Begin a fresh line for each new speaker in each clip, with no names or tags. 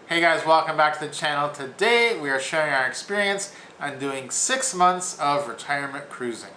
Hey guys, welcome back to the channel. Today we are sharing our experience on doing 6 months of retirement cruising.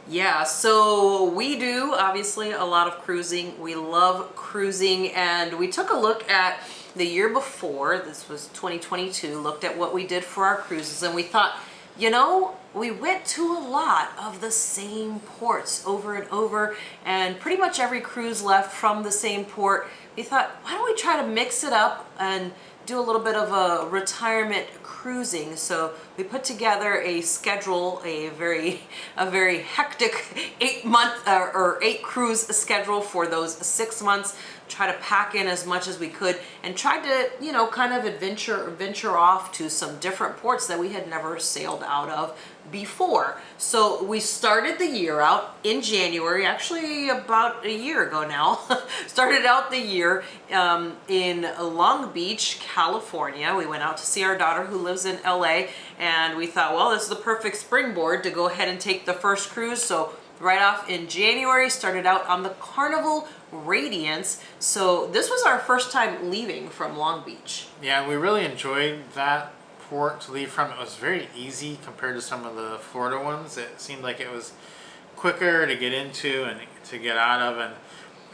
Yeah, so we do obviously a lot of cruising. We love cruising, and we took a look at the year before. This was 2022, looked at what we did for our cruises, and we thought, we went to a lot of the same ports over and over, and pretty much every cruise left from the same port. We thought, why don't we try to mix it up and do a little bit of a retirement cruising. So we put together a schedule, a very hectic 8-month or 8 cruise schedule for those 6 months. Try to pack in as much as we could and tried to, kind of venture off to some different ports that we had never sailed out of before. So we started the year out in January, actually about a year ago now. Started out the year in Long Beach, California. We went out to see our daughter who lives in LA, and we thought, well, this is the perfect springboard to go ahead and take the first cruise. So right off in January, started out on the Carnival Radiance. So this was our first time leaving from Long Beach.
Yeah, we really enjoyed that port to leave from. It was very easy compared to some of the Florida ones. It seemed like it was quicker to get into and to get out of.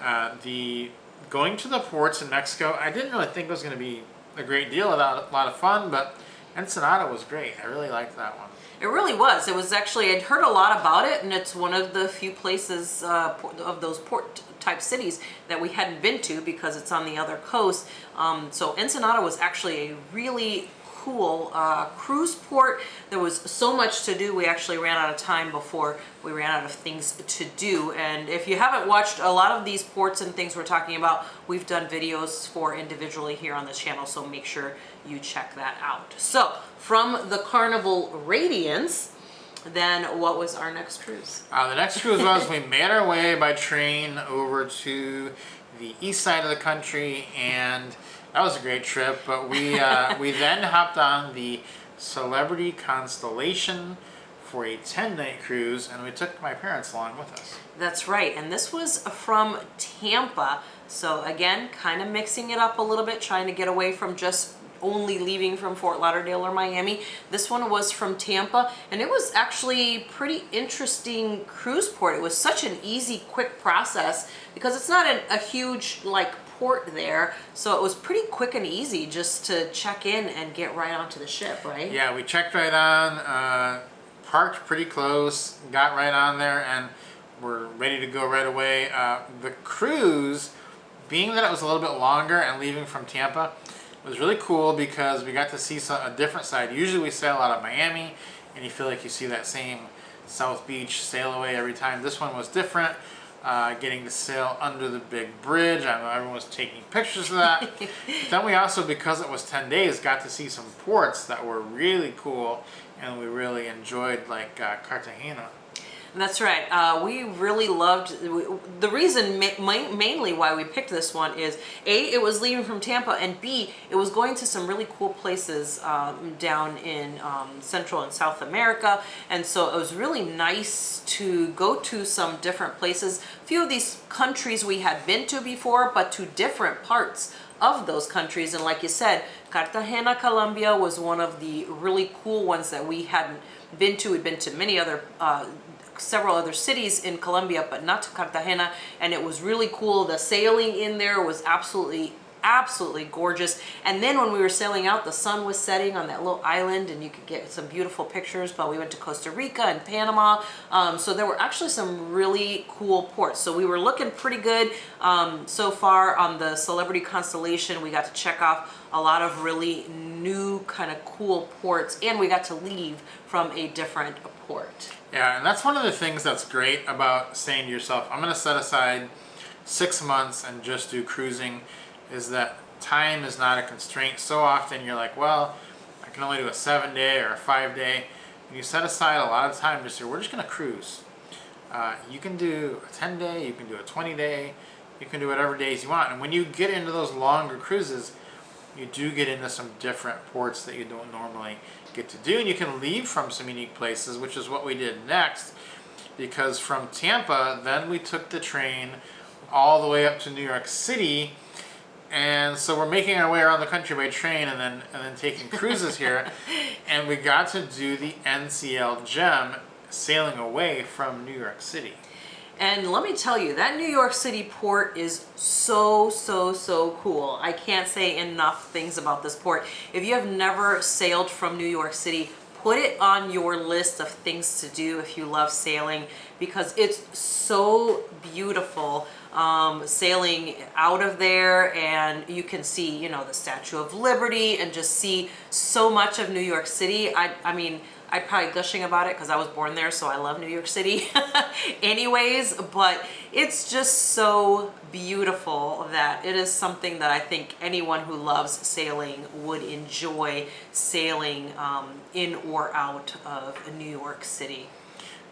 And the going to the ports in Mexico, I didn't really think it was going to be a great deal, a lot of fun, but Ensenada was great. I really liked that one.
It really was. It was actually, I'd heard a lot about it, and it's one of the few places of those port type cities that we hadn't been to because it's on the other coast. So Ensenada was actually a really cool cruise port. There was so much to do. We actually ran out of time before we ran out of things to do. And if you haven't watched a lot of these ports and things we're talking about, we've done videos for individually here on this channel, so make sure you check that out. So from the Carnival Radiance, then what was our next cruise?
The next cruise was we made our way by train over to the east side of the country, and that was a great trip. But we then hopped on the Celebrity Constellation for a 10-night cruise, and we took my parents along with us.
That's right, and this was from Tampa. So again, kind of mixing it up a little bit, trying to get away from just only leaving from Fort Lauderdale or Miami. This one was from Tampa, and it was actually pretty interesting cruise port. It was such an easy, quick process because it's not a huge port there, so it was pretty quick and easy just to check in and get right onto the ship, right?
Yeah, we checked right on, parked pretty close, got right on there, and we're ready to go right away. The cruise, being that it was a little bit longer and leaving from Tampa, was really cool because we got to see a different side. Usually we sail out of Miami and you feel like you see that same South Beach sail away every time. This one was different, getting to sail under the big bridge. I know everyone was taking pictures of that. But then we also, because it was 10 days, got to see some ports that were really cool, and we really enjoyed, like Cartagena.
That's right. We really loved, the reason mainly why we picked this one is A, it was leaving from Tampa, and B, it was going to some really cool places down in Central and South America. And so it was really nice to go to some different places. A few of these countries we had been to before, but to different parts of those countries. And like you said, Cartagena, Colombia was one of the really cool ones that we hadn't been to. We'd been to many other several other cities in Colombia, but not to Cartagena, and it was really cool. The sailing in there was absolutely gorgeous. And then when we were sailing out, the sun was setting on that little island, and you could get some beautiful pictures. But we went to Costa Rica and Panama, so there were actually some really cool ports. So we were looking pretty good so far on the Celebrity Constellation. We got to check off a lot of really new kind of cool ports, and we got to leave from a different port.
Yeah, and that's one of the things that's great about saying to yourself, I'm going to set aside 6 months and just do cruising, is that time is not a constraint. So often you're like, well, I can only do a 7-day or a 5-day. And you set aside a lot of time to say, we're just going to cruise. You can do a 10-day, you can do a 20-day, you can do whatever days you want. And when you get into those longer cruises, you do get into some different ports that you don't normally get to do, and you can leave from some unique places, which is what we did next, because from Tampa, then we took the train all the way up to New York City, And so we're making our way around the country by train and then taking cruises here. And we got to do the NCL Gem sailing away from New York City.
And let me tell you, that New York City port is so, so, so cool. I can't say enough things about this port. If you have never sailed from New York City, put it on your list of things to do if you love sailing, because it's so beautiful sailing out of there, and you can see, you know, the Statue of Liberty and just see so much of New York City. I mean, I'm probably gushing about it because I was born there, so I love New York City anyways, but it's just so beautiful that it is something that I think anyone who loves sailing would enjoy sailing in or out of New York City.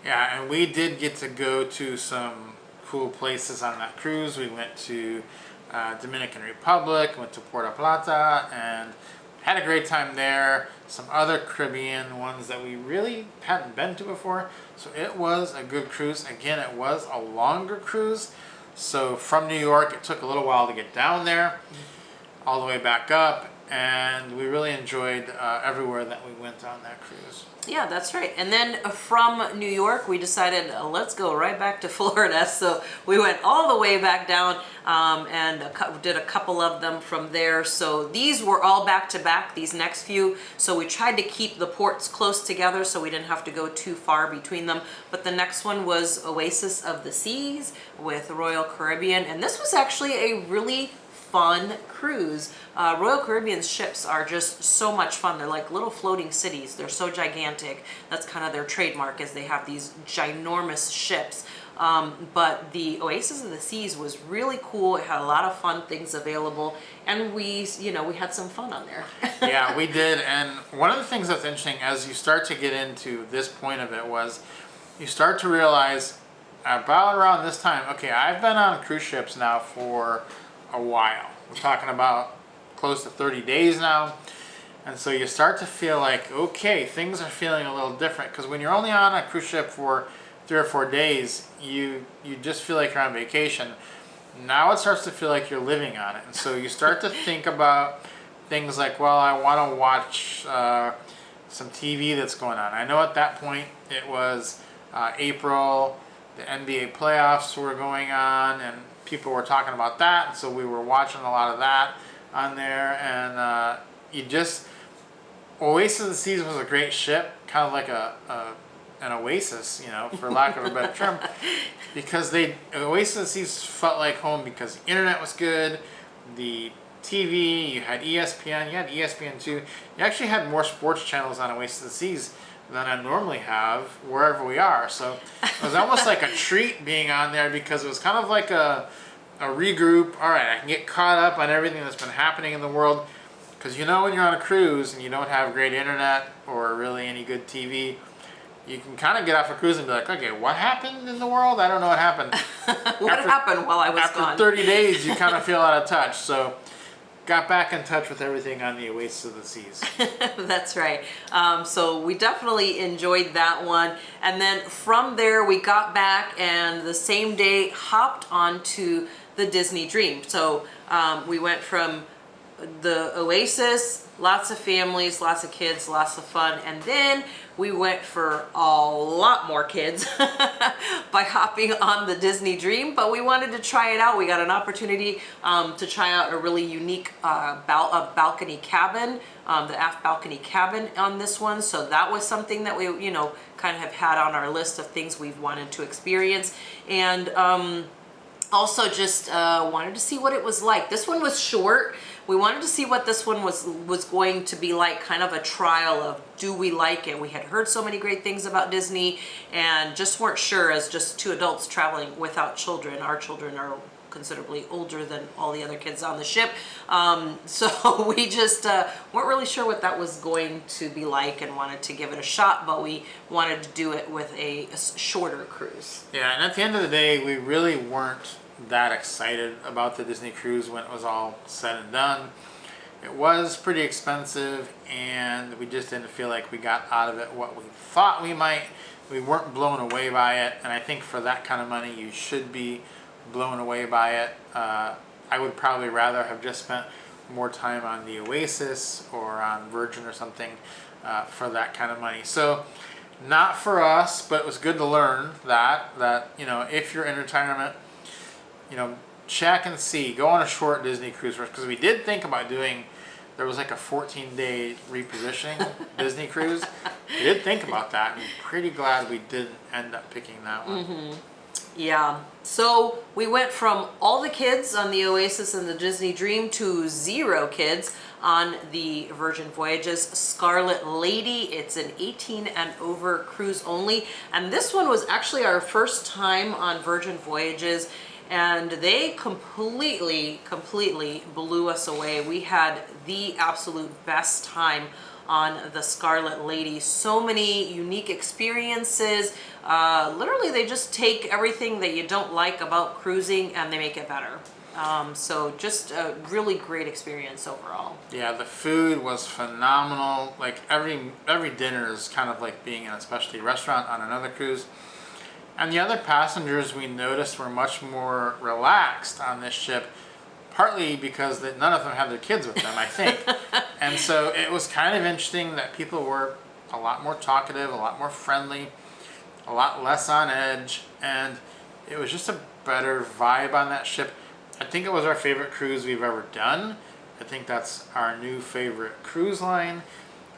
Yeah, and we did get to go to some cool places on that cruise. We went to Dominican Republic, went to Puerto Plata, and had a great time there. Some other Caribbean ones that we really hadn't been to before. So it was a good cruise. Again, it was a longer cruise. So from New York, it took a little while to get down there, all the way back up. And we really enjoyed everywhere that we went on that cruise.
Yeah, that's right. And then from New York, we decided let's go right back to Florida. So we went all the way back down and did a couple of them from there. So these were all back to back, these next few. So we tried to keep the ports close together so we didn't have to go too far between them. But the next one was Oasis of the Seas with Royal Caribbean. And this was actually a really fun cruise. Royal Caribbean's ships are just so much fun. They're like little floating cities. They're so gigantic. That's kind of their trademark, is they have these ginormous ships. But the Oasis of the Seas was really cool. It had a lot of fun things available, and we had some fun on there.
Yeah, we did. And one of the things that's interesting as you start to get into this point of it was you start to realize about around this time, okay, I've been on cruise ships now for a while. We're talking about close to 30 days now. And so you start to feel like, okay, things are feeling a little different. Because when you're only on a cruise ship for 3 or 4 days, you just feel like you're on vacation. Now it starts to feel like you're living on it. And so you start to think about things like, well, I want to watch some TV that's going on. I know at that point it was April, the NBA playoffs were going on, and people were talking about that, and so we were watching a lot of that on there. And Oasis of the Seas was a great ship, kind of like an oasis, for lack of a better term, because Oasis of the Seas felt like home because the internet was good, the TV, you had ESPN, you had ESPN2, you actually had more sports channels on Oasis of the Seas than I normally have wherever we are. So it was almost like a treat being on there, because it was kind of like a regroup. All right, I can get caught up on everything that's been happening in the world, because when you're on a cruise and you don't have great internet or really any good TV, you can kind of get off a cruise and be like, okay, what happened in the world? I don't know what happened.
What happened while I was gone?
After 30 days, you kind of feel out of touch. So got back in touch with everything on the Oasis of the Seas.
That's right. So we definitely enjoyed that one. And then from there, we got back and the same day hopped onto the Disney Dream. So we went from the Oasis, lots of families, lots of kids, lots of fun. And then we went for a lot more kids by hopping on the Disney Dream, but we wanted to try it out. We got an opportunity to try out a really unique balcony cabin, the aft balcony cabin on this one. So that was something that we, kind of have had on our list of things we've wanted to experience. And also just wanted to see what it was like. This one was short. We wanted to see what this one was going to be like, kind of a trial of, do we like it? We had heard so many great things about Disney and just weren't sure, as just 2 adults traveling without children. Our children are considerably older than all the other kids on the ship. So we just weren't really sure what that was going to be like and wanted to give it a shot, but we wanted to do it with a shorter cruise.
Yeah, and at the end of the day, we really weren't that excited about the Disney cruise when it was all said and done. It was pretty expensive, and we just didn't feel like we got out of it what we thought we might. We weren't blown away by it, and I think for that kind of money, you should be blown away by it. I would probably rather have just spent more time on the Oasis or on Virgin or something for that kind of money. So not for us, but it was good to learn that if you're in retirement, check and see. Go on a short Disney cruise first, because we did think about doing. There was like a 14-day repositioning Disney cruise. We did think about that, and pretty glad we didn't end up picking that one.
Mm-hmm. Yeah. So we went from all the kids on the Oasis and the Disney Dream to 0 kids on the Virgin Voyages Scarlet Lady. It's an 18 and over cruise only. And this one was actually our first time on Virgin Voyages. And they completely blew us away. We had the absolute best time on the Scarlet Lady. So many unique experiences. Literally, they just take everything that you don't like about cruising and they make it better. So just a really great experience overall.
Yeah, the food was phenomenal. Like every dinner is kind of like being in a specialty restaurant on another cruise. And the other passengers we noticed were much more relaxed on this ship, partly because none of them had their kids with them, I think. And so it was kind of interesting that people were a lot more talkative, a lot more friendly, a lot less on edge, and it was just a better vibe on that ship. I think it was our favorite cruise we've ever done. I think that's our new favorite cruise line.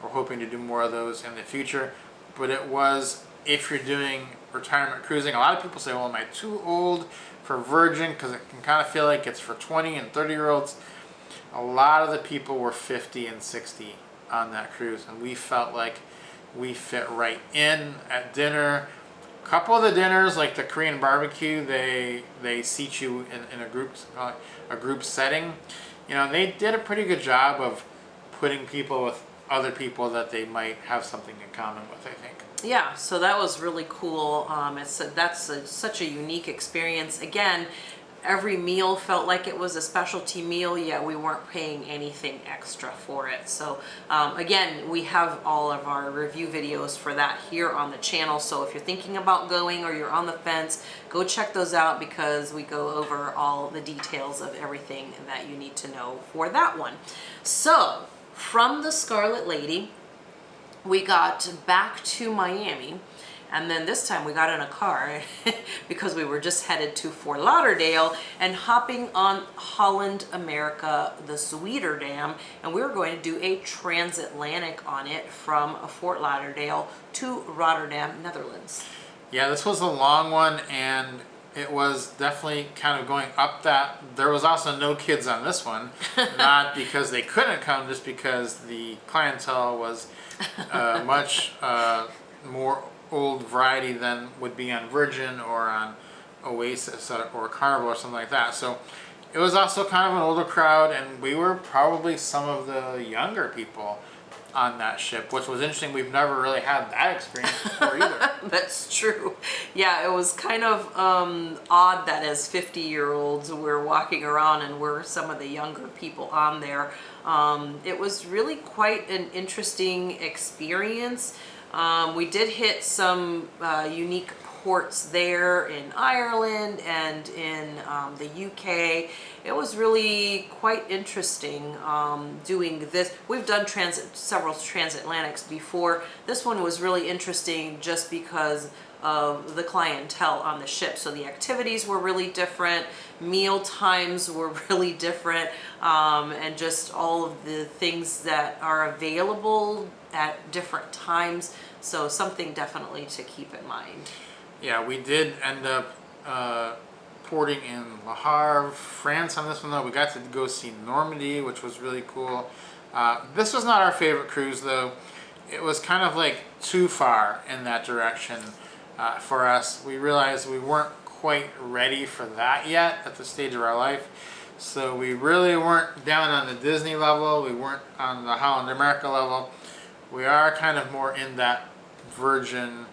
We're hoping to do more of those in the future. But it was, if you're doing retirement cruising, a lot of people say, well, am I too old for Virgin? Because it can kind of feel like it's for 20 and 30-year-olds. A lot of the people were 50 and 60 on that cruise, and we felt like we fit right in at dinner. A couple of the dinners, like the Korean barbecue, they seat you in a group setting. They did a pretty good job of putting people with other people that they might have something in common with, I think.
Yeah, so that was really cool. That's such a unique experience. Again, every meal felt like it was a specialty meal, yet we weren't paying anything extra for it. So again, we have all of our review videos for that here on the channel. So if you're thinking about going or you're on the fence, go check those out, because we go over all the details of everything that you need to know for that one. So from the Scarlet Lady, we got back to Miami, and then this time we got in a car because we were just headed to Fort Lauderdale and hopping on Holland America, the Zwieterdam, and we were going to do a transatlantic on it from Fort Lauderdale to Rotterdam, Netherlands.
Yeah, this was a long one, and it was definitely kind of going up that. There was also no kids on this one, not because they couldn't come, just because the clientele was much more old variety than would be on Virgin or on Oasis or Carnival or something like that. So it was also kind of an older crowd, and we were probably some of the younger people on that ship, which was interesting. We've never really had that experience before either.
That's true. Yeah, it was kind of odd that as 50-year-olds we're walking around and we're some of the younger people on there. It was really quite an interesting experience. We did hit some unique ports there in Ireland and in the UK. It was really quite interesting doing this. We've done several transatlantics before. This one was really interesting just because of the clientele on the ship. So the activities were really different, meal times were really different, and just all of the things that are available at different times. So something definitely to keep in mind.
Yeah, we did end up porting in Le Havre, France on this one, though. We got to go see Normandy, which was really cool. This was not our favorite cruise, though. It was kind of like too far in that direction for us. We realized we weren't quite ready for that yet at the stage of our life. So we really weren't down on the Disney level. We weren't on the Holland America level. We are kind of more in that Virgin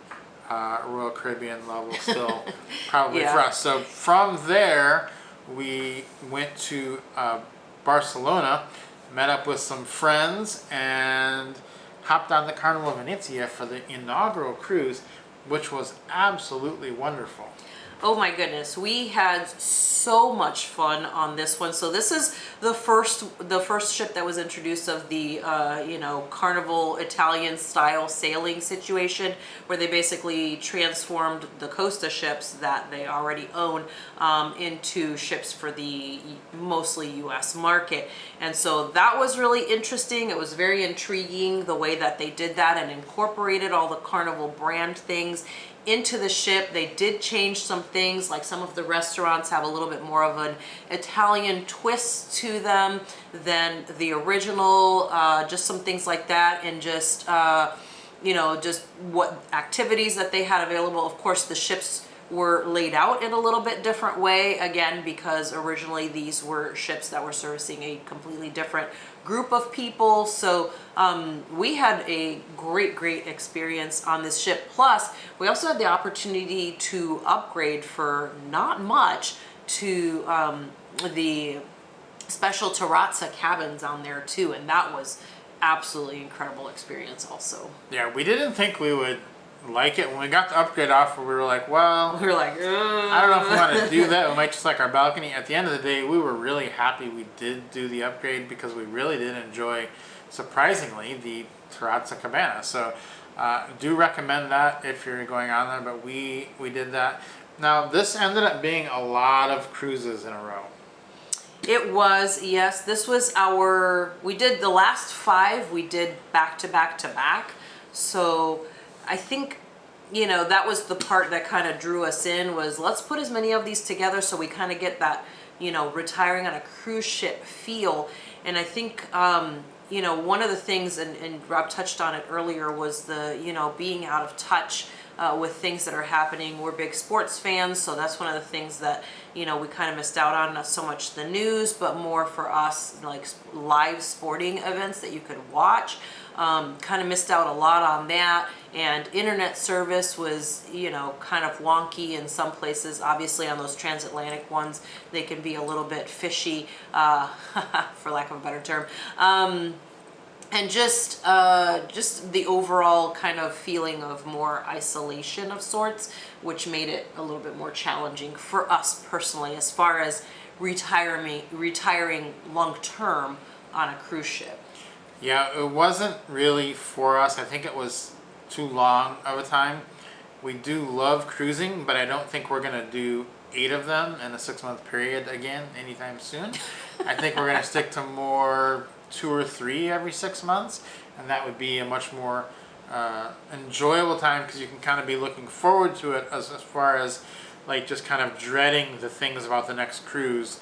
Royal Caribbean level still, probably for us. So from there, we went to Barcelona, met up with some friends, and hopped on the Carnival Venezia for the inaugural cruise, which was absolutely wonderful.
Oh my goodness, we had so much fun on this one. So this is the first ship that was introduced of the Carnival Italian style sailing situation, where they basically transformed the Costa ships that they already own into ships for the mostly U.S. market. And so that was really interesting. It was very intriguing the way that they did that and incorporated all the Carnival brand things into the ship. They did change some things, like some of the restaurants have a little bit more of an Italian twist to them than the original, just some things like that, and just just what activities that they had available. Of course, the ships were laid out in a little bit different way, again, because originally these were ships that were servicing a completely different group of people. So we had a great experience on this ship. Plus, we also had the opportunity to upgrade for not much to the special terrazza cabins on there too, and that was absolutely incredible experience also.
Yeah, we didn't think we would like it. When we got the upgrade offer, we were like, well,
We were like,
I don't know if we want to do that. We might just like our balcony. At the end of the day, we were really happy we did do the upgrade, because we really did enjoy, surprisingly, the Terrazza Cabana. So do recommend that if you're going on there, but we did that. Now, this ended up being a lot of cruises in a row.
It was, yes. This was we did the last 5, we did back to back to back. So I think, that was the part that kind of drew us in, was let's put as many of these together so we kind of get that, retiring on a cruise ship feel. And I think, one of the things, and Rob touched on it earlier, was the, being out of touch with things that are happening. We're big sports fans, so that's one of the things that, we kind of missed out on. Not so much the news, but more for us, like live sporting events that you could watch. Kind of missed out a lot on that. And internet service was, kind of wonky in some places. Obviously on those transatlantic ones, they can be a little bit fishy, for lack of a better term. And just the overall kind of feeling of more isolation of sorts, which made it a little bit more challenging for us personally, as far as retiring long term on a cruise ship.
Yeah, it wasn't really for us. I think it was too long of a time. We do love cruising, but I don't think we're going to do 8 of them in a 6-month period again anytime soon. I think we're going to stick to more 2 or 3 every 6 months, and that would be a much more enjoyable time, because you can kind of be looking forward to it, as far as like just kind of dreading the things about the next cruise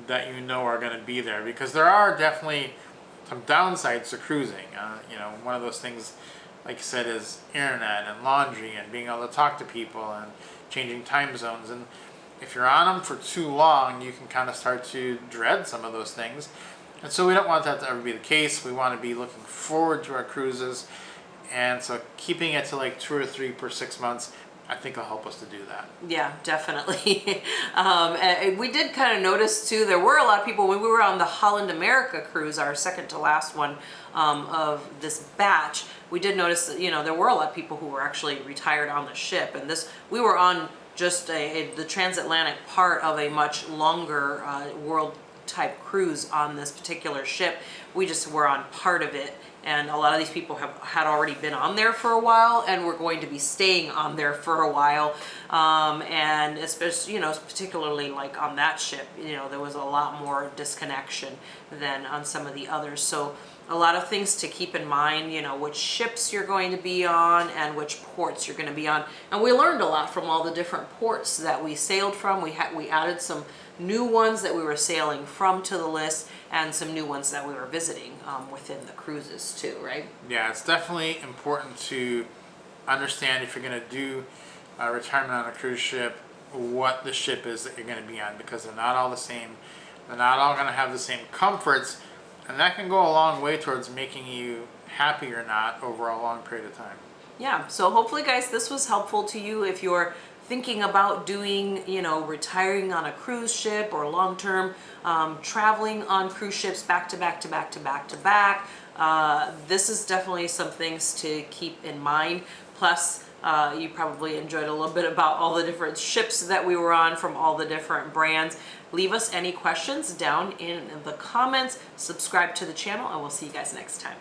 that are going to be there, because there are definitely some downsides to cruising. One of those things, like I said, is internet and laundry and being able to talk to people and changing time zones. And if you're on them for too long, you can kind of start to dread some of those things. And so we don't want that to ever be the case. We want to be looking forward to our cruises. And so keeping it to like 2 or 3 per 6 months, I think will help us to do that.
Yeah, definitely. And we did kind of notice too, there were a lot of people when we were on the Holland America cruise, our second to last one of this batch. We did notice that, there were a lot of people who were actually retired on the ship. And we were on just the transatlantic part of a much longer world type cruise on this particular ship. We just were on part of it. And a lot of these people had already been on there for a while, and were going to be staying on there for a while. And especially, particularly like on that ship, there was a lot more disconnection than on some of the others. So a lot of things to keep in mind, which ships you're going to be on and which ports you're going to be on. And we learned a lot from all the different ports that we sailed from. We added some new ones that we were sailing from to the list, and some new ones that we were visiting within the cruises too, right?
Yeah, it's definitely important to understand, if you're going to do retirement on a cruise ship, what the ship is that you're going to be on, because they're not all the same. They're not all going to have the same comforts, and that can go a long way towards making you happy or not over a long period of time.
Yeah, so hopefully guys, this was helpful to you if you're thinking about doing, retiring on a cruise ship, or long-term traveling on cruise ships back to back to back to back to back. This is definitely some things to keep in mind. Plus, You probably enjoyed a little bit about all the different ships that we were on from all the different brands. Leave us any questions down in the comments. Subscribe to the channel, and we'll see you guys next time.